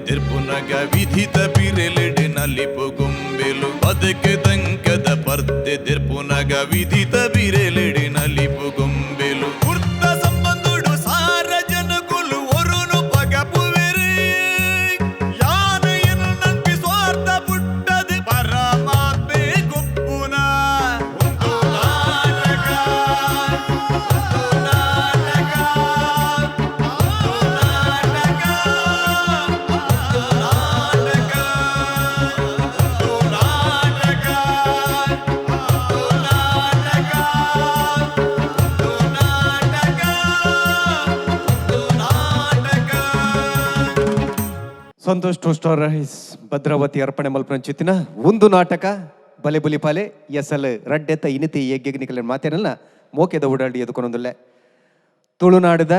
ತಿರ್ಪುನಗ ವಿಧಿತ ಬಿರೆಲೆಡೆ ನಲಿಪು ಗೊಂಬೆಲು ಬದಕೆ ದಂಕದ ಪರ್ದೆ ತಿರ್ಪುನಗ ವಿಧಿತ ಬಿರೆಲೆಡೆ ನಲಿಪು ಗೊಂಬೆಲು ವೃತ್ತ ಸಂಬಂಧುಡು ಸಾರ ಜನಗುಲು ಒರುನು ಪಗಪುವೆರೆ ಯಾನೆಯನ್ನು ನಂಬಿ ಸ್ವಾರ್ಥ ಪುಟ್ಟದು ಪರಮಾತ್ಮೆ ಗೊಪ್ಪುನ Santosh two star rice Bhadravathi ಅರ್ಪಣೆ ಮಲ್ಪನ ಚಿತ್ತಿನ ಒಂದು ನಾಟಕ ಬಲೆ ಬುಲಿ ಪಾಲೆ ಎಸಲ್ ರಡ್ಡೆತ್ತ ಇನಿತಿ ಯಜ್ಞನಿಕಲ ಮಾತೇನಲ್ಲ ಮೋಕೆದ ಓಡಾಡಿ ಎದುಕೊಂದೊಂದುಲ್ಲೆ ತುಳುನಾಡದ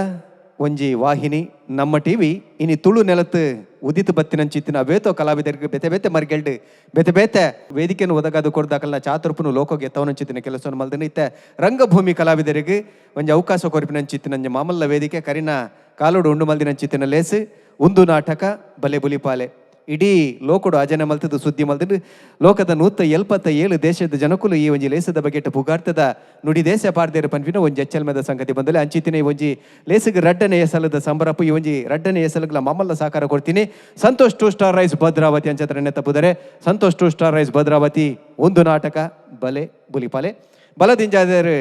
ಒಂಜಿ ವಾಹಿನಿ ನಮ್ಮ ಟಿವಿ ಇನಿ ತುಳು ನೆಲತ್ತು ಉದಿತು ಬತ್ತಿನ ಚಿತ್ತಿನ ಬೇತೋ ಕಲಾವಿದರಿಗೆ ಬೆತೆ ಬೆತೆ ಮರ್ಗೆಲ್ಡು ಬೆತೆ ಬೇತೆ ವೇದಿಕೆಯನ್ನು ಒದಗಾದು ಕೊಡ್ದಾಕಲ್ನ ಚಾತುರ್ಪುನು ಲೋಕೋಗೆ ಎತ್ತವನ ಚಿತ್ತಿನ ಕೆಲಸವನ್ನು ಮಲ್ದನ ಇತ್ತೆ ರಂಗಭೂಮಿ ಕಲಾವಿದರಿಗೆ ಒಂಜಿ ಅವಕಾಶ ಕೊರಿಪಿನ ಚಿತ್ತಿನ ಮಾಮಲ್ಲ ವೇದಿಕೆ ಕರಿನ ಕಾಲೋಡು ಉಂಡು ಮಲ್ದಿನ ಚಿತ್ತಿನ ಲೇಸು ಒಂದು ನಾಟಕ ಬಲೆ ಬುಲಿಪಾಲೆ ಇಡೀ ಲೋಕಡು ಅಜನ ಮಲ್ತದ್ದು ಸುದ್ದಿ ಮಲ್ತದ್ದು ಲೋಕದ 177 ದೇಶದ ಜನಕುಲು ಈ ಒಂಜಿ ಲೇಸದ ಬಗೆಟ್ ಪುಗಾರ್ತದ ನುಡಿ ದೇಶ ಪಾರ್ದೇರು ಪನ್ಪಿನ ಒಂಜಿ ಎಚ್ಚಲ್ಮದ ಸಂಗತಿ ಬಂದಲೆ ಅಂಚಿತ್ತಿನ ಈ ಒಂಜಿ ಲೇಸಿಗೆ ರಡ್ಡನೆ ಎಸಲದ ಸಂಬರಪು ಈ ಒಂಜಿ ರಡ್ಡನೆ ಎಸಲಗಳ ಮಾಮಲ್ಲ ಸಾಕಾರ ಕೊಡ್ತೀನಿ Santosh two star rice Bhadravathi ಅಂಚತ್ರನೆ ತಪ್ಪುದರೆ Santosh two star rice Bhadravathi ಒಂದು ನಾಟಕ ಬಲೆ ಬುಲಿಪಾಲೆ ಬಲದಿಂಜಾದರೆ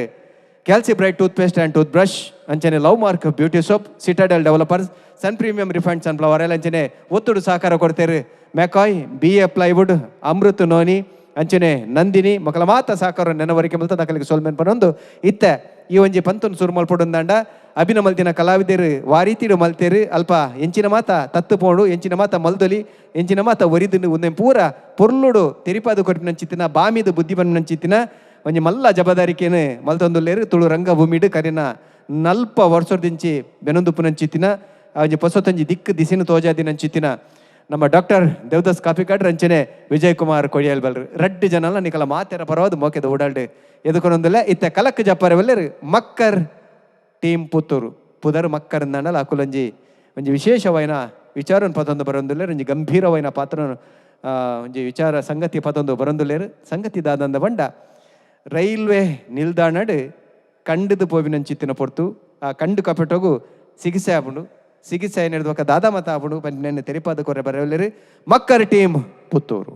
Calci Bright toothpaste and toothbrush ಅಂಚನೆ Love Mark beauty soap Citadel developers Sun premium refined sunflower oil ಅಂಚನೆ ಒತ್ತುಡು ಸಹಕಾರ ಕೊಡ್ತೇರು McCoy BA plywood Amrit noni ಅಂಚನೆ ನಂದಿನಿ ಮಕ್ಕಳ ಮಾತ ಸಹಕಾರ ನೆನವರಿಕೆ ಮಲ್ತ ದಾಖಲಿಗೆ ಸೋಲ್ಮೆನ್ ಪನೊಂದು ಇತ್ತೆ ಈ ಒಂಜಿ ಪಂತುನ್ ಸುರು ಮಲ್ಪೊಡೊಂದಾಂಡ ಅಭಿನ ಮಲ್ತಿನ ಕಲಾವಿದರು ವಾರೀತಿಡು ಮಲ್ತೇರು ಅಲ್ಪ ಎಂಚಿನ ಮಾತ ತತ್ತು ಪೋಡು ಎಂಚಿನ ಮಾತ ಮಲ್ದೊಲಿ ಎಂಚಿನ ಮಾತ ಒರಿದು ಒಂದೇ ಪೂರ ಪೊರ್ಲುಡು ತೆರಿಪಾದು ಕೊಟ್ಟಿನ ಚಿತ್ತಿನ ಬಾಮಿದು ಬುದ್ಧಿ ಬನ್ನ ಚಿತ್ತಿನ ಒಂಜಿ ಮಲ್ಲ ಜಬದಾರಿಕೆನು ಮಲ್ತೊಂದುಲ್ಲೇರು ತುಳು ರಂಗಭೂಮಿಡು ಕರಿನ ನಲ್ಪ ವರ್ಷದಿಂಚಿ ಬೆನೊಂದುಪ್ಪುನಂಚಿತ್ತಿನ ಒಂಜಿ ಪೊಸೊತ್ತಂಜಿ ದಿಕ್ಕು ದಿಸಿನ ತೋಜಾದಿನಂಚಿತ್ತಿನ ನಮ್ಮ ಡಾಕ್ಟರ್ ದೇವದಾಸ್ ಕಾಪಿಕಾಡ್ರ ಅಂಚನೆ ವಿಜಯ್ ಕುಮಾರ್ ಕೊಡಿಯಲ್ ಬಲ್ರು ರಡ್ಡು ಜನಲ್ಲ ನಿಕಲ ಮಾತೆರ ಪರವಾದ ಮೋಕೆದ ಓಡಾಡು ಎದುಕೊಂಡೊಂದಿಲ್ಲ ಇತ್ತ ಕಲಕ್ ಜಪ್ಪರವೆಲ್ಲರು ಮಕ್ಕರ್ ಟೀಮ್ ಪುತ್ತೂರು ಪುದರ್ ಮಕ್ಕರ್ ಅಂದಲ್ಲ ಅಕುಲಂಜಿ ಒಂಜಿ ವಿಶೇಷವೈನ ವಿಚಾರ ಪತೊಂದು ಬರೊಂದುಲ್ಲೇರು ಒಂಜಿ ಗಂಭೀರವೈನ ಪಾತ್ರ ಒಂಜಿ ವಿಚಾರ ಸಂಗತಿ ಪತೊಂದು ಬರೊಂದುಲ್ಲೇರು ಸಂಗತಿ ದಾದಂದ ಬಂಡ ರೈಲ್ವೆ ನಿಲ್ದಾಣಡು ಕಂಡದು ಪೋವಿನಂಚಿತ್ತಿನ ಪೊರ್ತು ಆ ಕಂಡು ಕಪೆಟೋಗು ಸಿಗಿಸೆ ಆಪುಂಡು ಸಿಗಿಸೆ ಏನಿಡ್ದು ದಾದಾ ಮತ ಆಪುಂಡು ಪಂಚಿನ ತೆರಿಪಾದ ಕೊರೆ ಬರವಲ್ಲೇರು ಮಕ್ಕರ್ ಟೀಮ್ ಪುತ್ತೂರು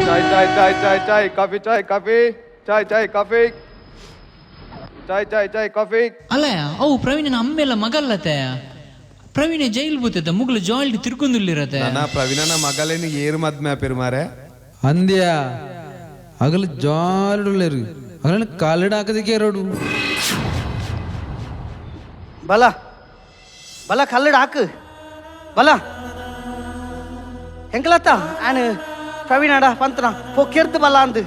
ಚಾಯ್ ಚಾಯ್ ಚಾಯ್ ಚಾಯ್ ಚಾಯ್ ಕಾಫಿ ಚಾಯ್ ಕಾಫಿ ಚಾಯ್ ಚಾಯ್ ಕಾಫಿ ಚಾಯ್ ಚಾಯ್ ಚಾಯ್ ಕಾಫಿ ಅಲ್ಲ ಅವು ಪ್ರವೀಣನ ಅಮ್ಮೆಲ್ಲ ಮಗಲ್ಲತ್ತೆ ಪ್ರವೀಣ ಜೈಲ್ ಬೂತದ ಮುಗ್ಲು ಜಾಲ್ಡ್ ತಿರ್ಕೊಂದುಲ್ಲಿರತ್ತೆ ಪ್ರವೀಣನ ಮಗಲೇನು ಏರು ಮದ್ಮೆ ಪೆರುಮಾರೆ ಅಂದ್ಯ ಅಗಲು ಜಾಲುಳ್ಳರು ಅಗಲನ್ನು ಕಾಲಿಡ ಹಾಕದಕ್ಕೆ ರೋಡು ಬಲ ಬಲ ಕಲ್ಲಡ ಹಾಕು ಬಲ ಹೆಂಕಲತ್ತ ಆನು ಪ್ರವೀಣಾಡ ಪಂತನ ಪೊಕ್ಕೆರ್ದು ಬಲ ಅಂದು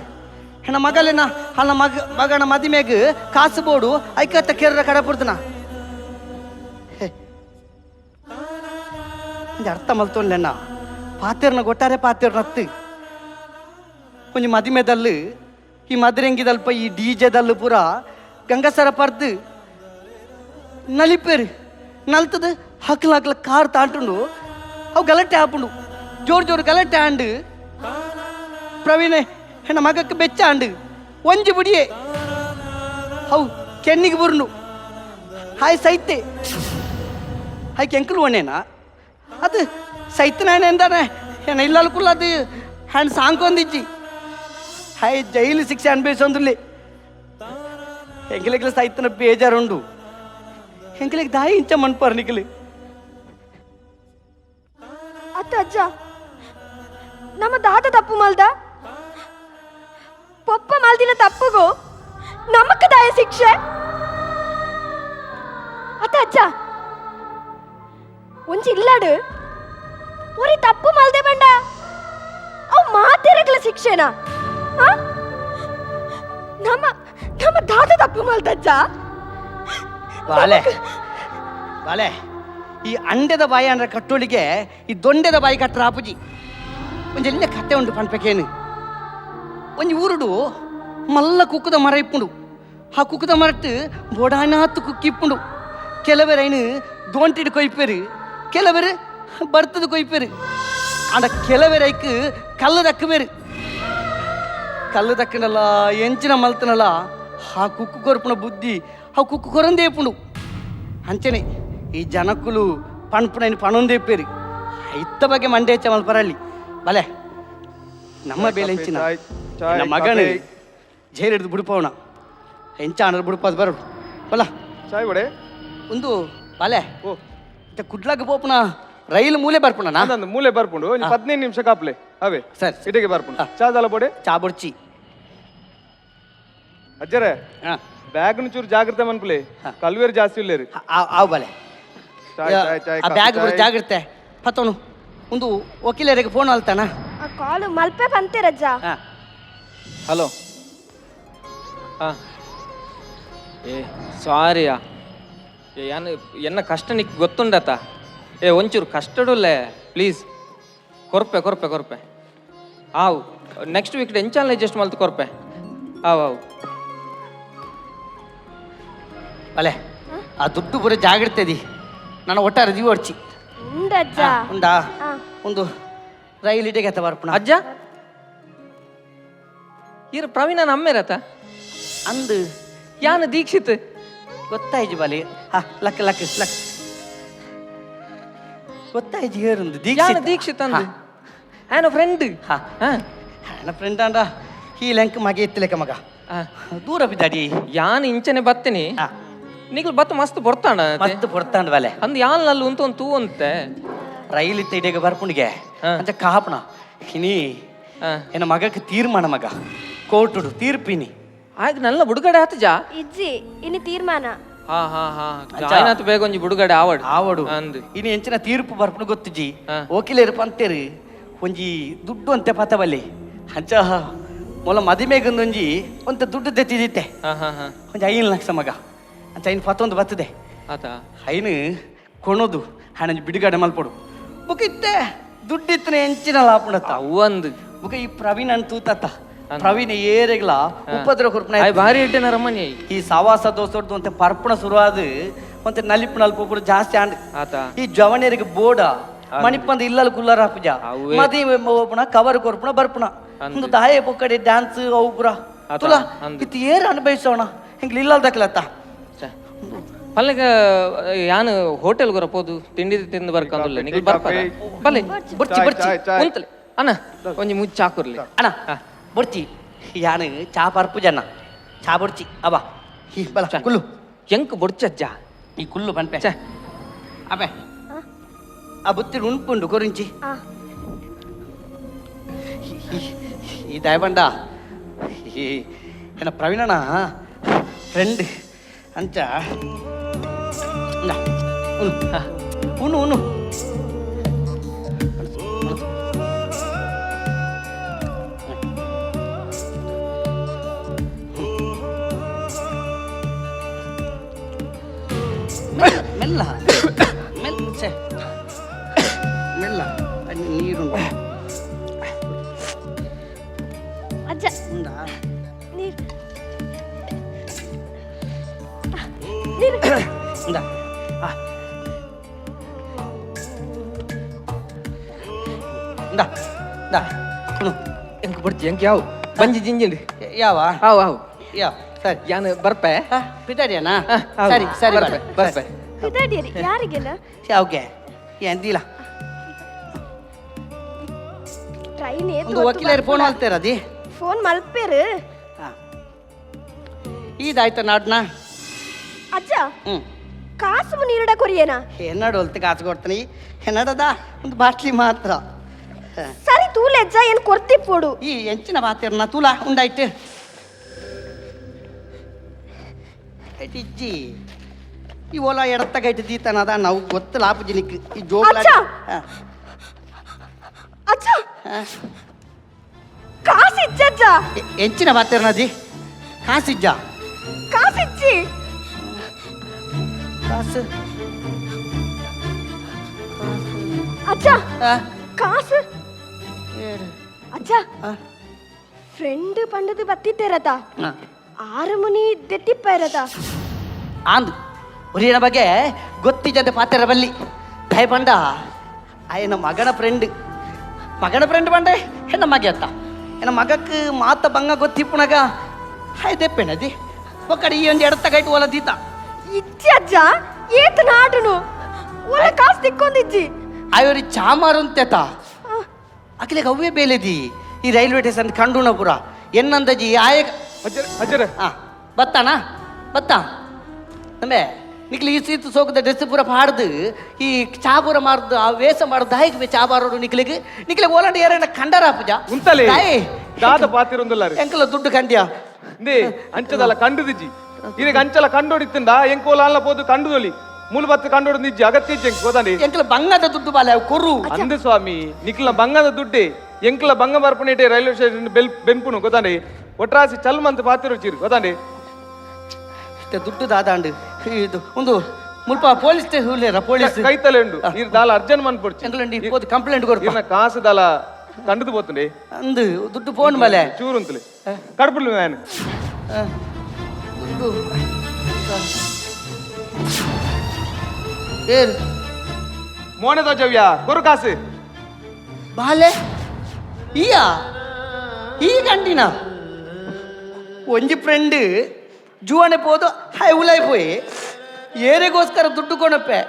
ಹೆಣ್ಣ ಮಗಲೇನ ಹಣ್ಣ ಮಗನ ಮದಿಮೆಗ ಕಾಸು ಬೋಡು ಐಕತ್ತ ಕೆರ್ರ ಕಡೆ ಪುಡ್ತನ ಅರ್ಥ ಮಲ್ತೊಂಡೆಣ್ಣ ಪಾತೆರ್ನ ಗೊಟ್ಟಾರೆ ಪಾತೆರ್ನ ಹತ್ತು ಕೊಂಚ ಮದಿಮೆದಲ್ಲು ಈ ಮದ್ರೆಂಗಿದಲ್ಪ ಈ ಡಿಜೆದಲ್ಲು ಪೂರ ಗಂಗಸರ ಪರ್ದು ನಲಿಪೇರು ನಲ್ತದ ಹಕ್ಲ ಕಾರ್ ತಾಂಟುಂಡು ಅವು ಗಲಾಟೆ ಆಪುಂಡು ಜೋರು ಗಲಾಟೆ ಆಂಡು ಪ್ರವೀಣೆ ಹೆಣ್ಣ ಮಗಕ್ಕೆ ಬೆಚ್ಚ ಆಂಡು ಒಂಜಿ ಬುಡಿಯೇ ಅವು ಕೆನ್ನಿಗೆ ಬುರ್ನು ಹಾಯ್ ಸೈತೆ ಹಾಯ್ ಕೆಂಕಲು ಒಣ್ಣೇನಾ ಅದು ಸೈತನಾನೆ ಅಂದಾನೆ ಏನ ಇಲ್ಲಲ್ಕುಲ್ಲ ಅದು ಹ್ಯಾಂಡ್ ಸಾಂಕೊಂದಿಜ್ಜಿ ಹಾಯ್ ಜೈಲು ಶಿಕ್ಷೆ ಅನ್ಭವಿಸೊಂದುಲ್ಲಿ ಹೆಂಗಿಲೆಗ್ಲ ಸೈತನ ಬೇಜಾರುಂಡು ಹೆಂಗಿಲೆಗ್ ದಾಯಿ ಇಂಚ ಮನ್ಪಾರ್ ನಿಖಲಿ ಅತ್ತ ಅಜ್ಜ ನಮ್ಮ ದಾದ ತಪ್ಪು ಮಲ್ದ ಪೊಪ್ಪ ಮಲ್ದಿನ ತಪ್ಪುಗೋ ನಮಕ್ ದಾಯ ಶಿಕ್ಷೆ ಅತ್ತ ಅಜ್ಜ ಒಂಜಿ ಇಲ್ಲಾಡು ಒರಿ ತಪ್ಪು ಮಲ್ದೆ ಬಂಡ ಅವ್ ಮಾತಿರಗ್ಲ ಶಿಕ್ಷೆನಾ ನಮ್ಮ ನಮ್ಮ ದಾದ ತಪ್ಪು ಮಲ್ದಜ್ಜ ಬಾಲೆ ಬಾಲೆ ಈ ಅಂಡೆದ ಬಾಯಿ ಅಂದ್ರೆ ಕಟ್ಟೋಳಿಗೆ ಈ ದೊಂಡೆದ ಬಾಯಿ ಕಟ್ಟರ ಆಪುಜಿ ಒಂಜೆಲ್ಲ ಕತೆ ಉಂಟು ಪನ್ಪಕೇನು ಒಂಜಿ ಊರುಡು ಮಲ್ಲ ಕುಕ್ಕುದ ಮರ ಇಪ್ಪುಂಡು ಆ ಕುಕ್ಕುದ ಮರಟ್ಟು ಬೋಡಾನಾತ್ತು ಕುಕ್ಕಿಪ್ಪುಂಡು ಕೆಲವರು ಐನು ದೋಂಟಿಡ್ ಕೊಯ್ಪೇರು ಕೆಲವರು ಬರ್ತದ ಕೊಯ್ಪೇರು ಅಂಡ ಕೆಲವರೈಕ್ ಕಲ್ಲು ದಕ್ಕಬೇರು కళ్ళు దక్కనలా ఎంచిన మల్తనలా ఆ కుక్కు కొరుపున బుద్ధి ఆ కుక్కు కొరందేపుడు అంచనే ఈ జనకులు పణుపునని పణొందేపేరు ಇತ್ತ ಬಗ್ಗೆ ಮಂಡೇಚ ಮಲ್ಪರಲ್ಲಿ ಬಲೆ ನಮ್ಮ ಬೇಲೆಂಚಿನ ನಮ್ಮ ಮಗನು ಜೈಲು ಹಿಡಿದು ಬಿಡ್ಪವನ ಎಂಚ ಅನ್ನೋದು ಬಿಡ್ಪದು ಬರೋಡು ಬಲ ಚಾಯ್ ಬಡೆ ಒಂದು ಬಲೆ ಓ ಕುಡ್ಲಾಗ ಪೋಪುನ ರೈಲು ಮೂಲೆ ಬರ್ಪುಣ ನಂದು ಮೂಲೆ ಬರ್ಪುಂಡು 15 ನಿಮಿಷ ಕಾಪ್ಲೆ ಅವೇ ಸರಿ ಇಟಿಗೆ ಬರ್ಪುಂಡು ಚಾ ದಾಲ ಬೋಡೆ ಚಾ ಬೊಡ್ಚಿ ಅಜ್ಜರೆ ಬ್ಯಾಗ್ ಚೂರು ಜಾಗ್ರತೆ ಮನ್ಪುಲೆ ಕಲ್ವೇರು ಜಾಸ್ತಿ ಇಲ್ಲೇರಿ ಆವ್ ಬಲೆ ಚಾಯ್ ಚಾಯ್ ಚಾಯ್ ಆ ಬ್ಯಾಗ್ ಜಾಗ್ರತೆ ಪತ್ತೋನು ಒಂದು ವಕೀಲರಿಗೆ ಫೋನ್ ಅಲ್ತಾನ ಆ ಕಾಲು ಮಲ್ಪೆ ಬಂತಿರಜ್ಜ హలో ಸಾರಿಯಾ ಎನ್ನ ಕಷ್ಟ ನಿಕ್ ಗೊತ್ತುಂಡತ ಒಂಚೂರು ಕಷ್ಟಡುಲ್ಲೆ ಪ್ಲೀಸ್ ಕೊರ್ಪೆ ಕೊರ್ಪೆ ಕೊರ್ಪೆ ಆವು ನೆಕ್ಸ್ಟ್ ವೀಕ್ ಎಂಚಾಲ ಅಡ್ಜಸ್ಟ್ ಮಲ್ತು ಕೊರ್ಪೆ ಆವು ಆವು ಬಲೆ ಆ ದುಡ್ಡು ಪೂರ ಜಾಗ್ರತೆ ದಿ ನನ್ನ ಒಟ್ಟಾರೆ ಜೀವ ಹೊಡ್ಚಿ ಉಂಡಜ್ಜ ಉಂಡಾ ಆ. ಒಂದು ರೈಲ್ ಇಟಿಗೆ ಅತ್ತ ಬರ್ಪುಣ ಅಜ್ಜ ಇರು ಪ್ರವೀಣನ ಅಮ್ಮೇರತ ಅಂದು ಯಾನು ದೀಕ್ಷಿತ್ ಗೊತ್ತಾಯ್ತು ಬಲೆ ಹಾ ಲಕ್ ಲಕ್ ಲಕ್ ಗೊತ್ತಾಯ್ತು ಹೇರುಂದು ಯಾನು ದೀಕ್ಷಿತ್ ಅಂದು ಆನ ಫ್ರೆಂಡ್ ಹಾ ನನ್ನ ಫ್ರೆಂಡ್ ಅಂಡ ಈ ಲೆಂಕ್ ಮಗೆ ಎತ್ತಲೆಕ್ಕ ಮಗ ದೂರ ಬಿದ್ದಾಡಿ ಯಾನು ಇಂಚನೆ ಬತ್ತೇನಿ ಹಾ ನಿಗಲ್ ಬತ್ತು ಮಸ್ತ್ ಬರ್ತಾಣ ಮಸ್ತ್ ಪೊರ್ತಾಂಡ್ ಬಲೆ ಅಂದ್ ಯಾನ್ ನಲ್ಲಿ ಉಂತ ಒಂದು ತೂ ಅಂತೆ ರೈಲ್ ಇತ್ತ ಇಡಿಗೆ ಬರ್ಪುಣಿಗೆ ಅಂಚ ಕಾಪಣ ಇನಿ ಎನ್ನ ಮಗಕ್ಕೆ ತೀರ್ಮಾನ ಮಗ ಕೋರ್ಟುಡು ತೀರ್ಪಿನಿ ಆಗ ನಲ್ಲ ಬುಡುಗಡೆ ಆತ ಜಾ ಇಜ್ಜಿ ಇನ್ನು ತೀರ್ಮಾನ ಹಾ ಹಾ ಹಾ ಜಾಯ್ನಾತ್ ಬೇಗ ಒಂಜಿ ಬುಡುಗಡೆ ಆವಡ್ ಆವಡು ಅಂದ್ ಇನಿ ಎಂಚಿನ ತೀರ್ಪು ಬರ್ಪುಣ ಗೊತ್ತುಜಿ ವಕೀಲರು ಪಂತೇರು ಒಂಜಿ ದುಡ್ಡು ಅಂತೆ ಪತವಲ್ಲಿ ಅಂಚ ಮೊಲ ಮದಿಮೆಗೊಂದೊಂಜಿ ಒಂತ ದುಡ್ಡು ತೆತ್ತಿದಿತ್ತೆ ಹಾ ಹಾ ಹಾ ಒಂಜಿ 5 ಲಕ್ಷ ಮಗ ಅಂಚ ಐನು ಪತ್ತೊಂದು ಬರ್ತದೆ ಆತ ಐನು ಕೊಣೋದು ಹಣ ಬಿಡುಗಡೆ ಮಲ್ಪಡು ಬುಕ್ ಇತ್ತೆ ದುಡ್ಡಿತ್ತನೆ ಎಂಚಿನ ಲಾಪುಣತ್ತ ಅವು ಅಂದ್ ಬುಕ ಈ ಪ್ರವೀಣ್ ಅನ್ ತೂತತ್ತ ಪ್ರವೀಣ್ ಏರೆಗ್ಲ ಉಪದ್ರ ಕೊರ್ಪುನ ಆಯ್ ಭಾರಿ ಇಟ್ಟೆನ ರಮಣಿ ಈ ಸವಾಸ ದೋಸೋಡ್ದು ಅಂತ ಪರ್ಪುಣ ಶುರುವಾದ ಒಂತೆ ನಲಿಪು ನಲ್ಪೊಬ್ಬರು ಜಾಸ್ತಿ ಆಂಡ್ ಆತ ಈ ಜವನಿಯರಿಗೆ ಬೋಡ ಮಣಿಪಂದ ಇಲ್ಲಲ್ ಕುಲ್ಲರ ಹಾಪುಜ ಮದುವೆ ಓಪುಣ ಕವರ್ ಕೊರ್ಪುಣ ಬರ್ಪುಣ ಒಂದು ದಾಯ ಪೊಕ್ಕಡೆ ಡ್ಯಾನ್ಸ್ ಅವುಪುರ ತುಲ ಇತ್ತು ಏರು ಅನುಭವಿಸೋಣ ಹಿಂಗೆ ಇಲ್ಲಲ್ ದಕ್ಲತ್ತ ಪಲ್ಲೆಗ ಯಾನು ಹೋಟೆಲ್ ಗೊರಪೋದು ತಿಂಡಿ ತಿಂದು ಬರ್ಕಂದುಲ್ಲ ನಿಗಲ್ ಬರ್ಪಾರ ಬಲ್ಲೆ ಬುರ್ಚಿ ಬುರ್ಚಿ ಉಂತಲೆ ಅಣ್ಣ ಒಂಜಿ ಮುಚ್ಚ ಹಾಕುರ್ಲಿ ಅಣ್ಣ ಬುರ್ಚಿ ಯಾನು ಚಾ ಪರ್ಪು ಜನ ಚಾ ಬುರ್ಚಿ ಅಬ್ಬ ಈ ಬಲ ಕುಲ್ಲು ಎಂಕ್ ಬೊಡ್ಚಜ್ಜ ಈ ಕುಲ್ಲು ಪನ್ಪೆ ಛೆ ಅಬ್ಬೆ ಆ ಬುತ್ತಿ ಉಣ್ಪುಂಡು ಕೊರಿಂಚಿ ಆ ಈ ದಯಬಂಡ ಈ ಏನ ಪ್ರವೀಣನ ಫ್ರೆಂಡ್ ಅಂಚ ಉಣ್ಣು ಉಣ್ಣು ಮೆಲ್ಲ ಮೆಲ್ಲ ಛೆ ಮೆಲ್ಲ ನೀರುಂಡು ಅಜ್ಜ ಉಂಡಾ ನೀರು ನೀರು ಉಂಡಾ ಉಂಡಾ ಉಂಡಾ ಉಣ್ಣು ಎಂಕ್ ಬೊಡ್ಚಿ ಎಂಕ್ ಯಾವ ಬಂಜಿ ಜಿಂಜಿಂಡಿ ಯಾವ ಹಾವು ಹಾವು ಯಾವ ಸರಿ ಯಾನು ಬರ್ಪೆ ಬಿದ್ದಾಡಿಯಣ್ಣ ಹೌದು. ಸರಿ ಸರಿ ಬರ್ಪೆ ಬರ್ಪೆ ಇದಾಡಿಯರಿ ಯಾರಿಗೆಲ್ಲ ಯಾವ್ಗೆ ಎಂದಿಲ್ಲ ಟ್ರೈನ್ ಒಂದು ವಕೀಲರು ಫೋನ್ ಮಾಡ್ತೀರದಿ ಫೋನ್ ಮಲ್ಪೇರು ಇದಾಯ್ತ ನಾಡ್ನ ಅಜ್ಜ ಹ್ಞೂ ಕಾಸು ನೀರುಡ ಕೊರಿಯೇನಾ ಹೆಣ್ಣಾಡು ಹೊಲ್ತ ಕಾಸು ಕೊಡ್ತೀನಿ ಹೆಣ್ಣಾಡದ ಒಂದು ಬಾಟ್ಲಿ ಮಾತ್ರ ಸರಿ ತೂಲೆ ಅಜ್ಜ ಏನು ಕೊರ್ತಿ ಪೋಡು ಈ ಎಂಚಿನ ಮಾತಿರ್ನ ತುಲ ಉಂಡಾಯ್ತು ಇಜ್ಜಿ ಈ ಓಲ ಎಡತ್ತಗೈತೆ ದೀತನದ ನಾವು ಗೊತ್ತು ಲಾಭ ಜಿನಿಕ್ ಈ ಜೋಬ್ ಅಚ್ಚ! ಅಜ್ಜ ಕಾಸು ಇಜ್ಜಜ್ಜ ಎಂಚಿನ ಮಾತಿರ್ನದಿ ಕಾಸಿಜ್ಜ ಕಾಸು ಇಜ್ಜಿ ಕಾಸು ಅಜ್ಜ ಆ, ಕಾಸು ಏರು. ಅಜ್ಜ ಆ, ಫ್ರೆಂಡ್ ಪಂಡದು ಬತ್ತಿದ್ದೇರತ ಆ. 6 ಮನಿ ದೆಟ್ಟಿಪ್ಪ ಇರತ ಆಂದು ಒರಿಯನ ಬಗ್ಗೆ ಗೊತ್ತಿದ್ದಂತೆ ಪಾತ್ರ ಬಲ್ಲಿ ದಯ ಪಂಡ ಆಯನ ಮಗನ ಫ್ರೆಂಡ್ ಬಂಡೆ ಹೆಣ್ಣ ಮಗೆ ಅತ್ತ ಎನ್ನ ಮಗಕ್ಕೆ ಮಾತ ಬಂಗ ಗೊತ್ತಿಪ್ಪುನಗ ಹಾಯ್ ತೆಪ್ಪೆನದಿ ಒಕ್ಕಡಿ ಈ ಒಂದು ಎಡತ್ತ ಕೈಟ್ ಒಲ ದೀತ ಇಚ್ಚಿ ಅಜ್ಜ ಏತ ನಾಟನು ಒಳ್ಳೆ ಕಾಸು ತಿಕ್ಕೊಂದಿಜ್ಜಿ ಆಯೋರಿ ಚಾಮಾರು ಅಂತೆತ ಅಕ್ಲೆಗೆ ಅವೇ ಬೇಲೆದಿ ಈ ರೈಲ್ವೆ ಸ್ಟೇಷನ್ ಕಂಡುನ ಪುರ ಎನ್ನಂದಜಿ ಆಯ ಅಜ್ಜರ ಬತ್ತಾನ ನಮ್ಮೆ ನಿಕ್ಲಿ ಈ ಸೀತು ಸೋಕದ ಡ್ರೆಸ್ ಪೂರ ಪಾಡ್ದು ಈ ಚಾಪುರ ಮಾರ್ದು ಆ ವೇಷ ಮಾಡ್ದು ಹಾಯ್ಕೆ ಚಾಬಾರೋಡು ನಿಕ್ಲಿಗೆ ಓಲಾಂಡ ಯಾರನ್ನ ಕಂಡರ ಪೂಜ ಉಂತಲೆ ದಾದ ಪಾತಿರೊಂದಲ್ಲ ಎಂಕಲ ದುಡ್ಡು ಕಂಡ್ಯಾ ಇಂದೇ ಅಂಚದಲ್ಲ ಕಂಡುದಿಜ್ಜಿ ಈಗ ಅಂಚಲ ಕಂಡೋಡಿತ್ತಿಂದ ಎಂಕೋಲ ಪೋದು ಕಂಡುದೊಲಿ ಮೂಲ ಬತ್ತು ಕಂಡೋಡು ನಿಜ್ಜಿ ಅಗತ್ಯ ಇಜ್ಜಿ ಹೋದಾನೆ ಎಂಕಲ ಬಂಗದ ದುಡ್ಡು ಬಾಲೆ ಕೊರು ಅಂದು ಸ್ವಾಮಿ ನಿಕ್ಲ ಬಂಗದ ದುಡ್ಡೆ ಎಂಕಲ ಬಂಗ ಬರ್ಪನೇಟೆ ರೈಲ್ವೆ ಸ್ಟೇಷನ್ ಬೆನ್ಪುನು ಗೊತ್ತಾನೆ ಒಟ್ರಾಸಿ ಚಲ್ಮಂತ ಪಾತಿರೋಚಿರು ಗೊತ್ತಾನೆ ದುಡ್ಡು ದಾದಾಂಡು ಇದು ಒಂದು ಮುಲ್ಪ ಪೊಲೀಸ್ ಸ್ಟೇಷನ್ ಪೊಲೀಸ್ ಕೈತಲೆ ಉಂಡು ನೀರು ದಾಲ ಅರ್ಜೆಂಟ್ ಮನ್ಪೊಡ್ಚಿ ಎಂಕಲಂಡಿ ಇಪ್ಪತ್ತು ಕಂಪ್ಲೇಂಟ್ ಕೊಡ್ಪ ಇನ್ನ ಕಾಸು ದಾಲ ಕಂಡುದು పోతుండే ಅಂದು ದುಡ್ಡು ಫೋನ್ ಬಾಲೆ ಚೂರು ಅಂತಲೇ ಕಡ್ಪುಡ್ಲು ನಾನು ದುಡ್ಡು ಏರ್ ಮೋನೆದೋ ಜವ್ಯ ಕೊರು ಕಾಸು ಬಾಲೆ ಈ ಗಂಟಿನ ಒಂಜಿ ಫ್ರೆಂಡ್ ಜೂವನೆ ಪೋದು ಹಾಯ್ ಉಲಾಯ್ಪೋಯಿ ಏರೆಗೋಸ್ಕರ ದುಡ್ಡು ಕೊಣಪ್ಪೆ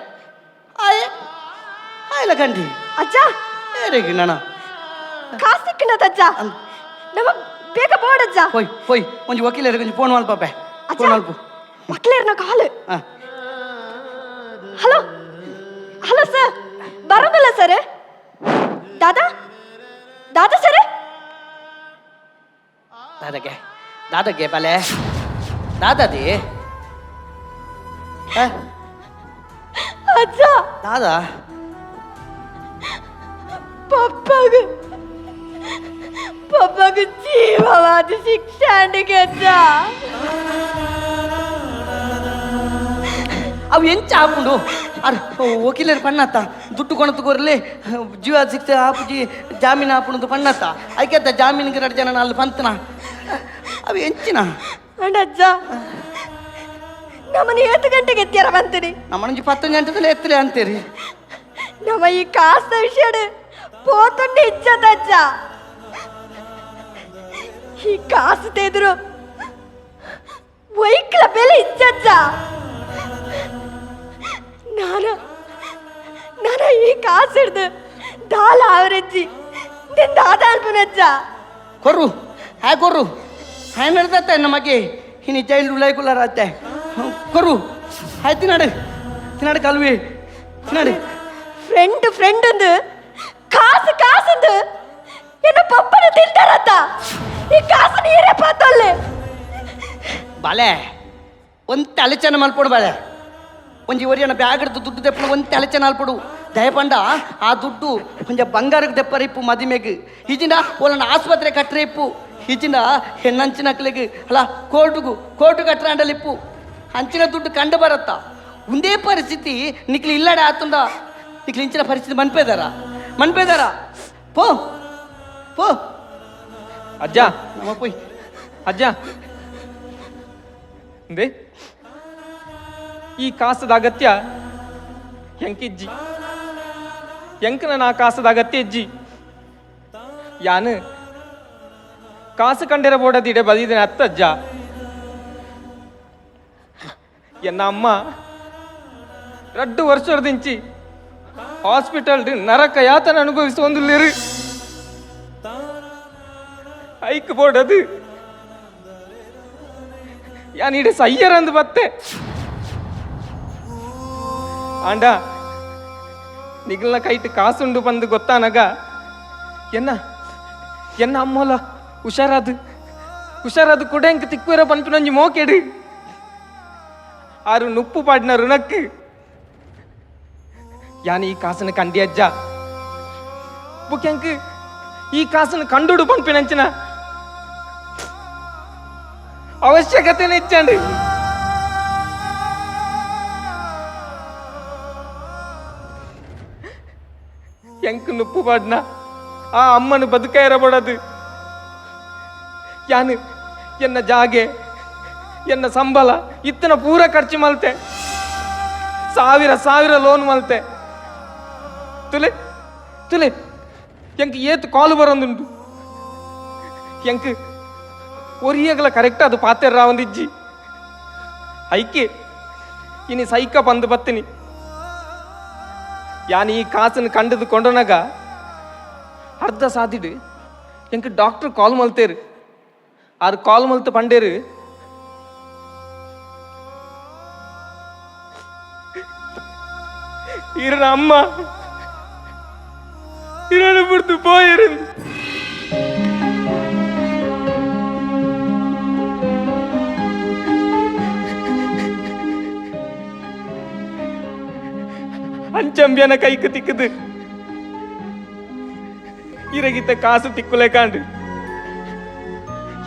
ಆಯ್ಲ ಗಂಟಿ ಅಜ್ಜ ಏರೆಗೆ ನಾನ ಕಾಸು ತಿಕ್ಕನದಜ್ಜ ನಮಗ್ ಬೇಗ ಬೋಡಜ್ಜ ಹೋಯ್ ಒಂಜಿ ವಕೀಲರಿಗೆ ಒಂಜಿ ಫೋನ್ ಮಲ್ಪೆ ಫೋನ್ ಮಲ್ಪು ಮಕ್ಳೇರ್ನ ಕಾಲು ಹಲೋ ಸರ್ ಬರೋದಿಲ್ಲ ಸರ್ ದಾದಾ ಸರ್ ದಾದಗೆ ಬಾಲೆ ದಾದಾದಿ ಅಜ್ಜ ದಾದಾ ಪಪ್ಪಗೆ ಜೀವವಾದ ಶಿಕ್ಷೆ ಅಂಡಿಗೆ ಅಜ್ಜ ಅವು ಎಂಚ ಹಾಕೊಂಡು ವಕೀಲರು ಪಣ್ಣತ್ತ ದುಡ್ಡು ಕೊಣತು ಕೊರ್ಲಿ ಜೀವ ಶಿಕ್ಷೆ ಹಾಪುಜಿ ಜಾಮೀನು ಹಾಪುಣದು ಪಣ್ಣತ್ತ ಐಕೆತ್ತ ಜಾಮೀನಿಗೆ 2 ಜನ ಅಲ್ಲಿ ಪಂತನ ಅವು ಎಂಚಿನ ಅಜ್ಜ ನಮ್ಮನೆ 8 ಗಂಟೆಗೆ ಎತ್ತಿಯಾರ ಬಂತೀರಿ ನಮ್ಮನಂಜಿ 10 ಗಂಟೆದಲ್ಲಿ ಎತ್ತಲೆ ಅಂತೀರಿ ನಮ್ಮ ಈ ಕಾಸ್ತ ವಿಷಯ పోతుండే ఇచ్చదజ్జ ఈ కాసు తెదురు వైక్ల ಬೆಲೆ ఇచ్చజ్జ ನಾನ ಈ ಕಾಸು ಹಿಡ್ದು ದಾಲ ಅವರಜ್ಜಿ ನಿನ್ ದಾದ ಅಲ್ಪನಜ್ಜ ಕೊರ್ರು ಹಾಯ್ ನಡ್ದತ್ತೆ ನಮಗೆ ಇನ್ನು ಜೈಲ್ ಉಳಾಯ್ಕೊಲಾರತ್ತೆ ಕೊರ್ರು ಹಾಯ್ ತಿನ್ನಾಡು ಕಲ್ವಿ ತಿನ್ನಾಡು ಫ್ರೆಂಡ್ ಅಂದು ಕಾಸು என்ன ಪಪ್ಪನ ತಿಂತಾರತ್ತ ಈ ಕಾಸು ನೀರೇ ಪಾತೊಲ್ಲೆ ಬಾಲೆ ಒಂದು ತಲೆಚನ ಮಲ್ಪಡು ಬಾಳೆ ಒಂಜಿ ಒರಿಯನ ಬ್ಯಾಗ್ ಹಿಡ್ದು ದುಡ್ಡು ತೆಪ್ಪಡು ಒಂದು ತಲೆಚನ ಅಲ್ಪಡು ದಯಪಂಡ ಆ ದುಡ್ಡು ಕೊಂಚ ಬಂಗಾರಕ್ಕೆ ತೆಪ್ಪರ ಇಪ್ಪು ಮದಿಮೆಗೆ ಈಜಿನ ಒಲನ ಆಸ್ಪತ್ರೆ ಕಟ್ಟರೆ ಇಪ್ಪು ಈಜಿನ ಹೆಣ್ಣಂಚಿನ ಅಕ್ಲೆಗೆ ಅಲ್ಲ ಕೋರ್ಟು ಕಟ್ಟರೆ ಇಪ್ಪು ಅಂಚಿನ ದುಡ್ಡು ಕಂಡು ಬರತ್ತ ಒಂದೇ ಪರಿಸ್ಥಿತಿ ನಿಕ್ಲಿ ಇಲ್ಲಡೆ ಆತುಂಡ ನಿಕ್ಲಿ ಇಂಚಿನ ಪರಿಸ್ಥಿತಿ ಮನ್ಪೇದಾರ ಪೋ ಅಜ್ಜ ನಮ್ಮ ಪೋಯ್ ಅಜ್ಜ ಅಂದೆ ಈ ಕಾಸದ ಅಗತ್ಯ ಹೆಂಕಿಜ್ಜಿ ಹೆಂಕನ ನಾ ಕಾಸದ ಅಗತ್ಯ ಇಜ್ಜಿ ಯಾನು ಕಾಸು ಕಂಡಿರ ಬೋಡದಿಡೆ ಬದಿದ್ದೇನೆ ಅತ್ತಜ್ಜ ಎನ್ನ ಅಮ್ಮ 2 ವರ್ಷದಿಂಚಿ ಹಾಸ್ಪಿಟಲ್ ನರಕ ಯಾತನ ಅನುಭವಿಸುವಂದಿಲ್ಲೇರಿ ಐಕ್ ಬೋಡದು ಯಾನಿಡೆ ಸಯ್ಯರಂದು ಬತ್ತೆ ಆಂಡ ನಿಗಲ್ನ ಕೈಟ್ ಕಾಸುಂಡು ಬಂದು ಗೊತ್ತಾನಗ ಎನ್ನ ಅಮ್ಮೋಲ ಹುಷಾರಾದು ಕೂಡ ಎಂಕ ತಿಕ್ಕುವರ ಪಂಪು ನಂಜಿ ಮೋಕೆಡು ಆರು ನುಪ್ಪು ಪಾಡಿನ ಋಣಕ್ಕೆ ಯಾನ್ ಈ ಕಾಸನ ಕಂಡಿ ಅಜ್ಜ ಬುಕ್ಯಾಂಕ್ ಈ ಕಾಸನ ಕಂಡುಡು ಪಂಪಿನಂಚಿನ ಅವಶ್ಯಕತೆನೇ ಇಚ್ಚಂಡಿ ಎಂಕ್ ನುಪ್ಪು ಪಾಡ್ನ ಆ ಅಮ್ಮನು ಬದುಕ ಇರಬಾರದು ಯಾನು ಎನ್ನ ಜಾಗೆ ಎನ್ನ ಸಂಬಳ ಇತ್ತನ ಪೂರ ಖರ್ಚು ಮಲ್ತೆ ಸಾವಿರ ಲೋನ್ ಮಲ್ತೆ ತುಲೆ ತುಲೆ ಎಂಕ್ ಏತ್ ಕಾಲು ಬರೋದುಂಟು ಎಂಕ್ ಒರಿಯಗಲ ಕರೆಕ್ಟ್ ಅದು ಪಾತೆರ್ರ ಒಂದಿಜ್ಜಿ ಐಕೆ ಇನಿ ಸೈಕ ಬಂದು ಬತ್ತೀನಿ ಯಾನ್ ಈ ಕಾಸನ್ನು ಕಂಡದು ಕೊಂಡನಾಗ ಅರ್ಧ ಸಾದಿಡು ಎಂಕ್ ಡಾಕ್ಟರ್ ಕಾಲ್ ಮಲ್ತೇರು ಆರು ಕಾಲ್ ಮಲ್ತು ಪಂಡೇರು ಇರ ಅಮ್ಮ ಇರೋಣ ಬಿಡ್ತು போயிரு ಅಂಚಂಬಿಯನ ಕೈക്ക് ತಿಕ್ಕದು ಇರಗಿತ್ತ ಕಾಸು ತಿಕ್ಕುಲೆ ಕಾಂಡು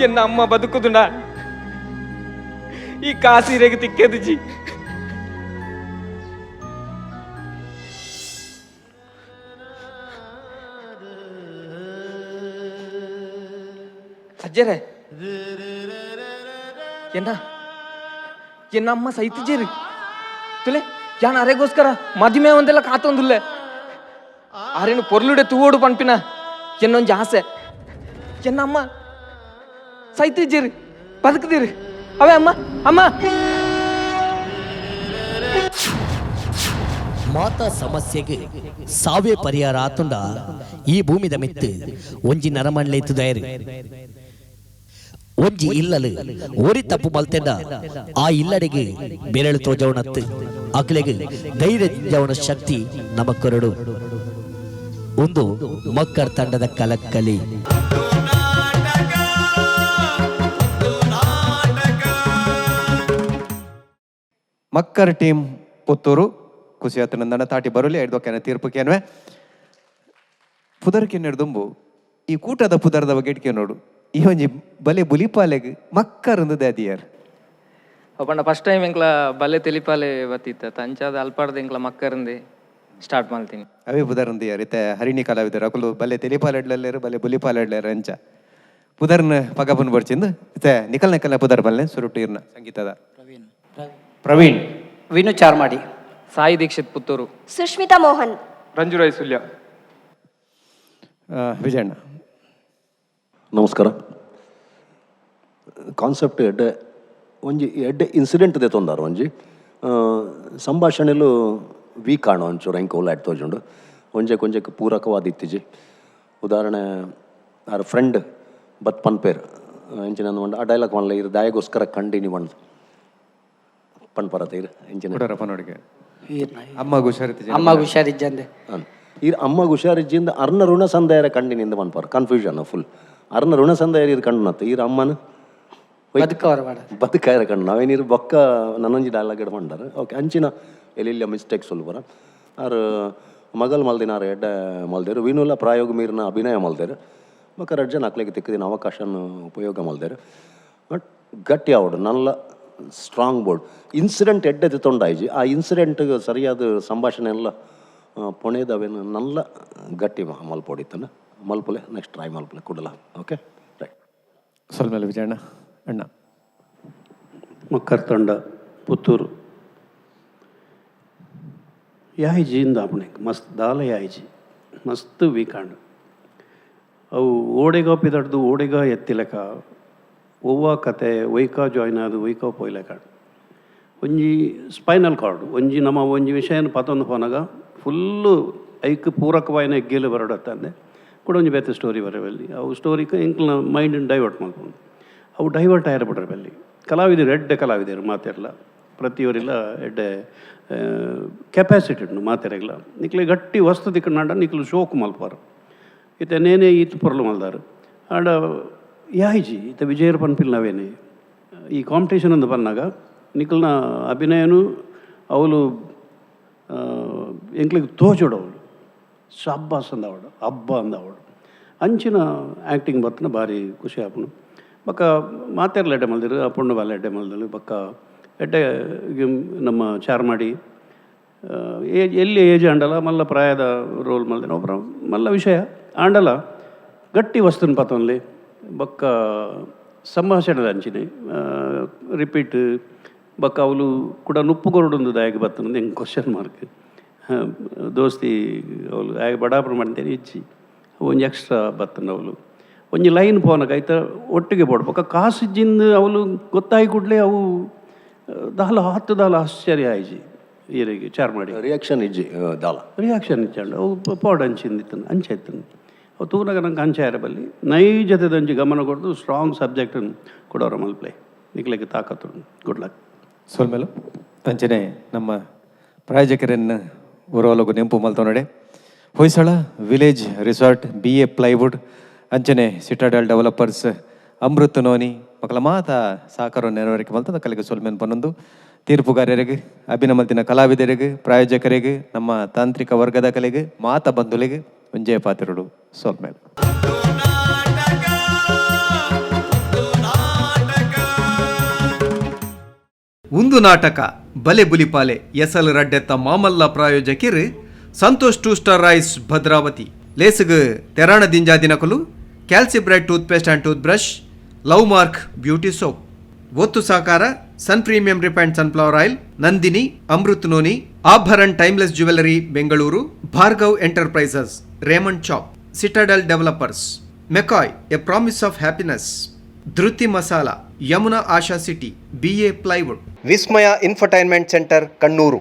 ಎನ್ನ ಅಮ್ಮ ಬದುಕುದುಂಡ ಈ ಕಾಸು ಇರಗಿ ತಿಕ್ಕೆದು ಜಿ ಅಜ್ಜರೇ ಎನ್ನ ಅಮ್ಮ ಸೈತಿಜೇರಿ ತುಲೆ ಯಾನ್ ಅರೆಗೋಸ್ಕರ ಮದುವೆ ಒಂದೆಲ್ಲ ಕಾತೊಂದುಲ್ಲೆ ಆರೇನು ಪೊರ್ಲುಡೆ ತೂವೋಡು ಪಂಪಿನ ಎನ್ನೊಂಜಿ ಆಸೆ ಎನ್ನ ಅಮ್ಮ ಸೈತಿಜೇರಿ ಬದುಕದಿರಿ ಅವೇ ಅಮ್ಮ ಅಮ್ಮ ಮಾತಾ ಸಮಸ್ಯೆಗೆ ಸಾವೇ ಪರಿಹಾರ ಆತುಂಡ ಈ ಭೂಮಿದ ಮೆತ್ತು ಒಂಜಿ ನರಮಣ್ಲೇತು ದಯರು ಒಂಜಿ ಇಲ್ಲಲು ಓರಿ ತಪ್ಪು ಮಲ್ತೆಂಡ ಆ ಇಲ್ಲಡೆಗೆ ಬೆರಳು ತೋಜವನತ್ತು ಅಕ್ಲೆಗೆ ಧೈರ್ಯ ಜವನ ಶಕ್ತಿ ನಮಕೊರಡು ಒಂದು ಮಕ್ಕಳ ತಂಡದ ಕಲಕಲಿ ಮಕ್ಕರ್ ಟೀಮ್ ಪುತ್ತೂರು ಖುಷಿ ನಂದನ ತಾಟಿ ಬರಲಿ ಐಡ್ದೋಕೆನ ತೀರ್ಪು ಕೇನ್ವೆ ಪುದರ್ಕೆ ನೆಡ್ದುಂಬು ಈ ಕೂಟದ ಪುದರದ ಬಗೆಟ್ಕೆ ನೋಡು ಈ ಒಂಜಿ ಬಲೆ ಬುಲಿಪಾಲೆಗ್ ಮಕ್ಕರಂದು ದಾದಿಯಾರ್ ಅಪ್ಪಣ್ಣ ಫಸ್ಟ್ ಟೈಮ್ ಎಂಕ್ಲ ಬಲೆ ತೆಲಿಪಾಲೆ ಬತ್ತಿತ್ತ ತಂಚಾದ ಅಲ್ಪಾಡ್ದ ಎಂಕ್ಲ ಮಕ್ಕರಂದೆ ಸ್ಟಾರ್ಟ್ ಮಾಡ್ತೀನಿ ಅವೇ ಪುದರಂದು ಯಾರು ಇತ್ತೆ ಹರಿಣಿ ಕಲಾವಿದರು ಅಕಲು ಬಲೆ ತೆಲಿಪಾಲೆಡ್ಲೇರು ಬಲೆ ಬುಲಿಪಾಲೆಡ್ಲೇರು ಅಂಚ ಪುದರ್ನ ಪಗಪನ್ ಬರ್ಚಿಂದು ಇತ್ತೆ ನಿಕಲ್ ನಿಕಲ್ನ ಪುದರ್ ಬಲ್ಲೆ ಸುರುಟು ಇರ್ನ ಸಂಗೀತದ ಪ್ರವೀಣ್ ವಿನು ಚಾರ್ಮಾಡಿ ಸಾಯಿ ದೀಕ್ಷಿತ್ ಪುತ್ತೂರು ಸುಷ್ಮಿತಾ ಮೋಹನ್ ರಂಜುರಾಯ್ ಸುಲ್ಯ ವಿಜಯಣ್ಣ ನಮಸ್ಕಾರ ಕಾನ್ಸೆಪ್ಟ್ ಎಡ್ಡೆ ಒಂಜಿ ಎಡ್ಡೆ ಇನ್ಸಿಡೆಂಟ್ ದೆ ತೊಂದಾರ ಒಂಜಿ ಸಂಭಾಷಣೆಲು ವೀಕ್ ಕಾಣೋ ಒಂಚೂರು ಹೆಂಗೆ ಓಲಾಡ್ ತೋಜುಂಡು ಒಂಜಕ್ಕೆ ಪೂರಕವಾದ ಇತ್ತೀಜಿ ಉದಾಹರಣೆ ಆರ್ ಫ್ರೆಂಡ್ ಬತ್ ಪನ್ಪೇರ್ ಎಂಚಿನ ಒಂದು ಆ ಡೈಲಾಗ್ ಮಾಡಲ ಇರು ದಾಯಗೋಸ್ಕರ ಕಂಡಿನಿ ಒಂದು ಪನ್ಪರತ ಇರು ಎಂಚಿನ ನೋಡಿಗೆ ಅಮ್ಮಗ ಹುಷಾರಿದ್ದಂದೆ ಈ ಅಮ್ಮಗ ಹುಷಾರಿಜ್ಜಿಂದ ಅರ್ನ ಋಣ ಸಂದಾಯರ ಕಂಡಿನಿಂದ ಪನ್ಪರ ಕನ್ಫ್ಯೂಷನ್ ಫುಲ್ ಅರ್ನ ಋಣ ಸಂದಾಯರ ಇದು ಕಂಡು ಈರ ಅಮ್ಮನ ಬದುಕಾಯರ ಕಂಡು ನಾವೇನೀರು ಬೊಕ್ಕ ನನ್ನೊಂಜಿ ಡೈಲಾಗ್ ಇಡ ಮಾಡ್ದಾರೆ ಓಕೆ ಅಂಚಿನ ಎಲ್ಲಿಲ್ಲ ಮಿಸ್ಟೇಕ್ ಸುಲ್ಬರ ಆರು ಮಗಲ್ ಮಲ್ದಿನಾರು ಎಡ್ಡ ಮಲ್ದೇರು ವಿನುಲ ಪ್ರಾಯೋಗ ಮೀರಿನ ಅಭಿನಯ ಮಲ್ದೇರು ಬೊಕ್ಕ 2 ಜನ ಅಕ್ಲೆಗೆ ತಿಕ್ಕದಿನ ಅವಕಾಶನ ಉಪಯೋಗ ಮಲ್ದೇರು ಬಟ್ ಗಟ್ಟಿ ಆವಡು ನಲ್ಲ ಸ್ಟ್ರಾಂಗ್ ಬೋರ್ಡ್ ಇನ್ಸಿಡೆಂಟ್ ಎಡ್ಡೆ ತೊಂಡಾಯ್ಜಿ ಆ ಇನ್ಸಿಡೆಂಟ್ಗೆ ಸರಿಯಾದ ಸಂಭಾಷಣೆ ಎಲ್ಲ ಪೊಣೆದವೇನು ನಲ್ಲ ಗಟ್ಟಿ ಮಲ್ಪೊಡಿತಾನೆ ಮಲ್ಪಲೆ ನೆಕ್ಸ್ಟ್ ಟ್ರೈ ಮಲ್ಪಲೆ ಕೊಡಲ ಓಕೆ ರೈಟ್ ಸ್ವಲ್ಪ ಮೇಲೆ ವಿಜಯಣ್ಣ ಅಣ್ಣ ಮಕ್ಕರ್ ತಂಡ ಪುತ್ತೂರು ಯಾಯ್ಜಿಯಿಂದ आपणे मस्त दाल यायची मस्त ವೀಕಾಂಡ್ ಅವು ಓಡೆಗ ಪಿದಡ್ದು ಓಡೆಗ ಎತ್ತಿಲೆಕ ಒವ್ವ ಕತೆ ಒಯ್ಕ ಜಾಯ್ನ್ ಆದು ಒಯ್ಕ ಪೋಯ್ಲೆಕ ಒಂಜಿ ಸ್ಪೈನಲ್ ಕಾರ್ಡ್ ಒಂಜಿ ನಮ್ಮ ಒಂಜಿ ವಿಷಯನ ಪತೊಂದು ಹೋನಾಗ ಫುಲ್ಲು ಐಕ್ ಪೂರಕವಾಯಿನ ಎಗ್ಗೇಲು ಬರಡತ್ತಂದೆ ಕೂಡ ಒಂಜಿ ಬೇತೆ ಸ್ಟೋರಿ ಬರಬಲ್ಲಿ ಅವು ಸ್ಟೋರಿಗೆ ಎಂಕ್ಲ ಮೈಂಡ್ ಡೈವರ್ಟ್ ಮಾಡ್ಕೊಂಡು ಅವು ಡೈವರ್ಟ್ ಆಯ್ರ ಬಿಡ್ರಬಲ್ಲಿ ಕಲಾವಿದರು ಎಡ್ಡೆ ಕಲಾವಿದರು ಮಾತಿರಲ್ಲ ಪ್ರತಿಯವರಿಲ್ಲ ಎಡ್ಡೆ ಕೆಪಾಸಿಟಿ ಉಂಟು ಮಾತೆರೆಗ್ಲ ನಿಕ್ಲೆ ಗಟ್ಟಿ ವಸ್ತು ತಿಕ್ಕಂಡ ನಿಕ್ಲು ಶೋಕು ಮಲ್ಪಾರು ಇತ್ತೆ ನೇನೇ ಈತ್ ಪೊರ್ಲು ಮಲ್ದಾರು ಆಂಡ ಯಾಯ್ಜಿ ಇತ್ತ ವಿಜಯರ ಪನ್ಪಿಲ್ ನಾವೇನೆ ಈ ಕಾಂಪಿಟೇಷನ್ ಒಂದು ಬಂದಾಗ ನಿಕ್ಲನ ಅಭಿನಯನು ಅವಳು ಎಂಕ್ಲಿಗೆ ತೋಜೋಡವಳು ಶಾಬ್ಬಾಸ್ ಅಂದವಳು ಹಬ್ಬ ಅಂದವಳು ಅಂಚಿನ ಆ್ಯಕ್ಟಿಂಗ್ ಬತ್ತನ ಭಾರಿ ಖುಷಿ ಆಪನು ಬಕ್ಕ ಮಾತೆರ್ಲ ಎಡ್ಡೆ ಮಲ್ದಿರು ಆ ಪುಣ್ಣ ಬಾಲ ಎಡ್ಡೆ ಮಲ್ದಲು ಬಕ್ಕ ಎಡ್ಡೆ ನಮ್ಮ ಚಾರ್ಮಾಡಿ ಎಲ್ಲಿ ಏಜ್ ಆಂಡಲ ಮಲ್ಲ ಪ್ರಾಯದ ರೋಲ್ ಮಲ್ದೇನೆ ಒಬ್ಬರ ಮಲ್ಲ ವಿಷಯ ಆಂಡಲ ಗಟ್ಟಿ ವಸ್ತುನ ಪತೊನ್ಲಿ ಬಕ್ಕ ಸಂಭಾಷಣೆದ ಅಂಚಿನಿ ರಿಪೀಟ್ ಬಕ್ಕ ಅವಳು ಕೂಡ ನುಪ್ಪು ಕೊರಡೊಂದು ದಾಯಗೆ ಬರ್ತನಂದು ಹೆಂಗೆ ಕ್ವಶನ್ ಮಾರ್ಕ್ ದೋಸ್ತಿ ಅವಳು ಆಗ ಬಡಾಪಣ ಮಾಡ್ತೇನೆ ಇಚ್ಚಿ ಒಂಜಿ ಎಕ್ಸ್ಟ್ರಾ ಬರ್ತಂಡು ಅವಳು ಒಂಜಿ ಲೈನ್ ಪೋನಕೈತ ಒಟ್ಟಿಗೆ ಪೋಡ್ಬೇಕ ಕಾಸಿಜ್ಜಿಂದು ಅವಳು ಗೊತ್ತಾಗಿ ಕೂಡಲೇ ಅವು ದಾಲ ಆಶ್ಚರ್ಯ ಆಯ್ಜಿ ಈರಿಗೆ ಚಾರ್ ಮಾಡಿ ರಿಯಾಕ್ಷನ್ ಇಜ್ಜಿ ದಾಲ ರಿಯಾಕ್ಷನ್ ಇಚ್ಚಾಂಡು ಅವು ಪಾಡ್ ಅಂಚಿಂದಿತ್ತನು ಅಂಚಾಯ್ತನು ಅವು ತೂನಾಗ ನಂಗೆ ಅಂಚಾಯರ ಬಲ್ಲಿ ನೈಜತೆದಂಚಿ ಗಮನ ಕೊಡ್ದು ಸ್ಟ್ರಾಂಗ್ ಸಬ್ಜೆಕ್ಟನ್ನು ಕೊಡೋರ ಮಲ್ಪ್ಲೆ ನಿಕ್ಲಿಕ್ಕೆ ತಾಕತ್ತು ಗುಡ್ ಲಕ್ ಸೋಲ್ಮೇಲು ಅಂಚನೆ ನಮ್ಮ ಪ್ರಾಯೋಜಕರನ್ನು ಊರೊಳಗು ನೆಂಪು ಮಲ್ತವನಡೆ Hoysala village resort BA plywood ಅಂಚನೆ ಸಿಟಾಡಲ್ ಡೆವಲಪರ್ಸ್ ಅಮೃತ್ ನೋನಿ ಮಕ್ಕಳ ಮಾತ ಸಹಕಾರ ನೆರವೇರಿಕೆ ಮಲ್ತದ ಕಲೆಗೆ ಸೋಲ್ಮೇನ್ ಪನ್ನೊಂದು ತೀರ್ಪುಗಾರರಿಗೆ ಅಭಿನಮಲ್ತಿನ ಕಲಾವಿದರಿಗೆ ಪ್ರಾಯೋಜಕರಿಗೆ ನಮ್ಮ ತಾಂತ್ರಿಕ ವರ್ಗದ ಕಲೆಗೆ ಮಾತ ಬಂಧುಲಿಗೆ ಮುಂಜಯ ಪಾತ್ರರು ಸೋಲ್ಮೇಲು ಒಂದು ನಾಟಕ ಬಲೆ ಬುಲಿಪಾಲೆ ಎಸಲ್ ರಡ್ಡೆತ್ತ ಮಾಮಲ್ಲ ಪ್ರಾಯೋಜಕಿರು ಸಂತೋಷ್ 2 ಸ್ಟಾರ್ ರೈಸ್ ಭದ್ರಾವತಿ ಲೇಸಗ್ ತೆರಾಣ ದಿಂಜಾದಿನಕಲು Calcibright toothpaste and toothbrush Love Mark beauty soap ಒತ್ತು ಸಾಕಾರ Sun premium refined sunflower oil Nandini Amrit noni Abharan timeless jewellery Bengaluru Bhargav enterprises Raymond ಚಾಪ್ Citadel developers McCoy a promise of happiness Dhriti masala Yamuna Asha city BA plywood Vismaya infotainment centre Kannur